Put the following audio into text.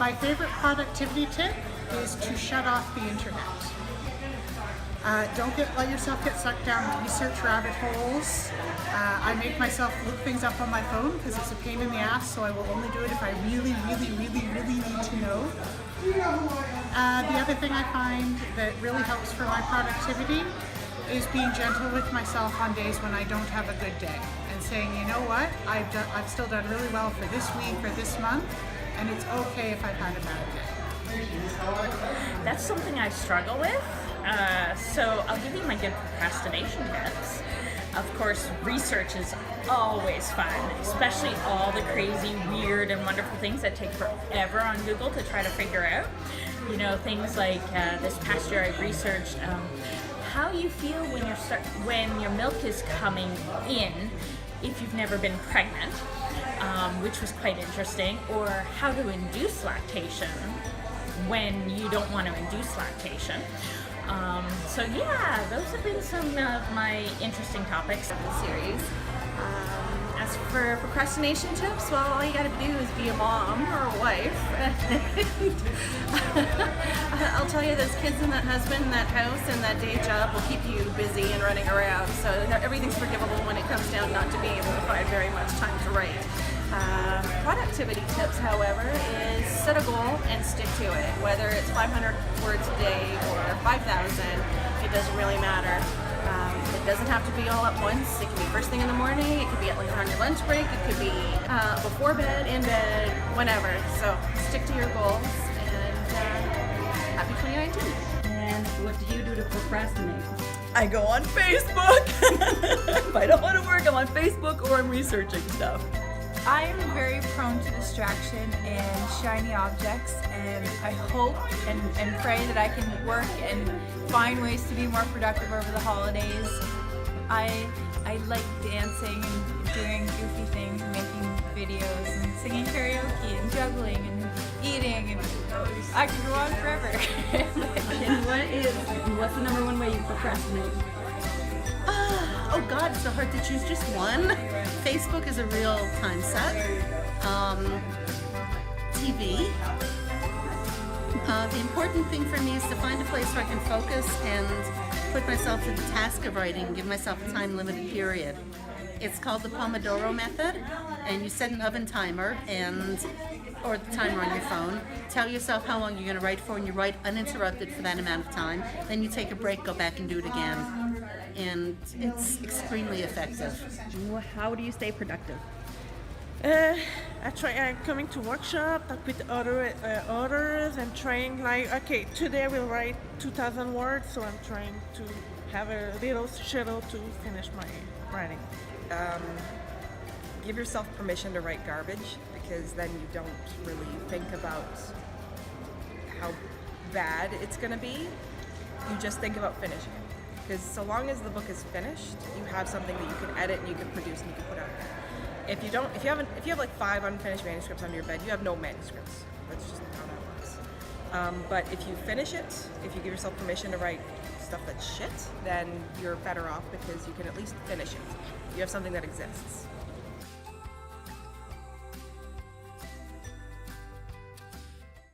My favorite productivity tip is to shut off the internet. Don't let yourself get sucked down research rabbit holes. I make myself look things up on my phone because it's a pain in the ass, so I will only do it if I really, really, really, really need to know. The other thing I find that really helps for my productivity is being gentle with myself on days when I don't have a good day and saying, you know what, I've still done really well for this week or this month, and it's okay if I've had a bad day. That's something I struggle with. So I'll give you my good procrastination tips. Of course, research is always fun, especially all the crazy, weird, and wonderful things that take forever on Google to try to figure out. You know, things like this past year I've researched how you feel when your milk is coming in if you've never been pregnant, which was quite interesting, or how to induce lactation when you don't want to induce lactation. So yeah, those have been some of my interesting topics of the series. As for procrastination tips, well, all you gotta do is be a mom or a wife. I'll tell you, those kids and that husband and that house and that day job will keep you busy and running around, so everything's forgivable when it comes down not to being able to find very much time to write. Productivity tips, however, is set a goal and stick to it. Whether it's 500 words a day or 5,000, it doesn't really matter. It doesn't have to be all at once. It can be first thing in the morning, it could be on your lunch break, it could be before bed, in bed, whenever. So stick to your goals, and happy 2019. And what do you do to procrastinate? I go on Facebook. If I don't want to work, I'm on Facebook or I'm researching stuff. I am very prone to distraction and shiny objects, and I hope and pray that I can work and find ways to be more productive over the holidays. I like dancing and doing goofy things, and making videos and singing karaoke and juggling and eating, and I could go on forever. And what's the number one way you procrastinate? Oh God, it's so hard to choose just one. Facebook is a real time suck. TV. The important thing for me is to find a place where I can focus and put myself to the task of writing and give myself a time-limited period. It's called the Pomodoro method, and you set an oven timer or the timer on your phone. Tell yourself how long you're going to write for, and you write uninterrupted for that amount of time. Then you take a break, go back and do it again. And it's extremely effective. How do you stay productive? I'm coming to workshop, talk with other authors, and trying okay, today we'll write 2,000 words, so I'm trying to have a little schedule to finish my writing. Give yourself permission to write garbage, because then you don't really think about how bad it's going to be. You just think about finishing it. Because so long as the book is finished, you have something that you can edit and you can produce and you can put out there. If you have like 5 unfinished manuscripts under your bed, you have no manuscripts. That's just how that works. But if you finish it, if you give yourself permission to write stuff that's shit, then you're better off because you can at least finish it. You have something that exists.